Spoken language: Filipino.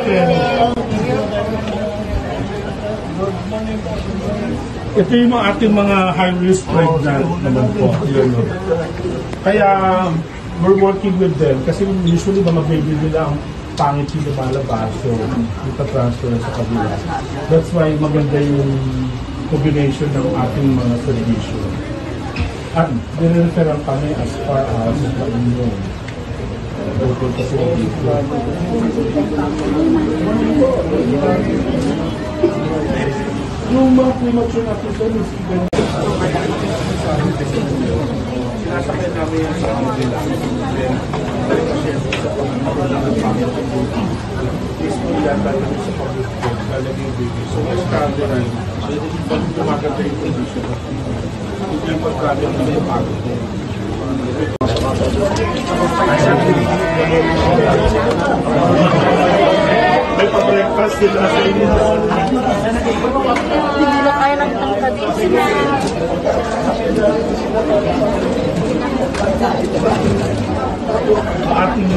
natin. Ito yung ating mga high-risk pregnant naman po. Kaya, we're working with them kasi usually mga baby nila ang pangit yung lumalabas, so ita-transfer sa kabila. That's why maganda yung combination ng ating mga servisyo. At nireferan kami as far as the immune. Yung mga premature natin sa sinasakay namin yung sa kanila. Is mo yata namin sa public food, lalagay yung baby. So, mas category, pag gumaganda yung condition, hindi yung pagkakit na yung pagod. May pa-breakfast sila sa inyo. Hindi na kaya nagtangkadin sila. Ating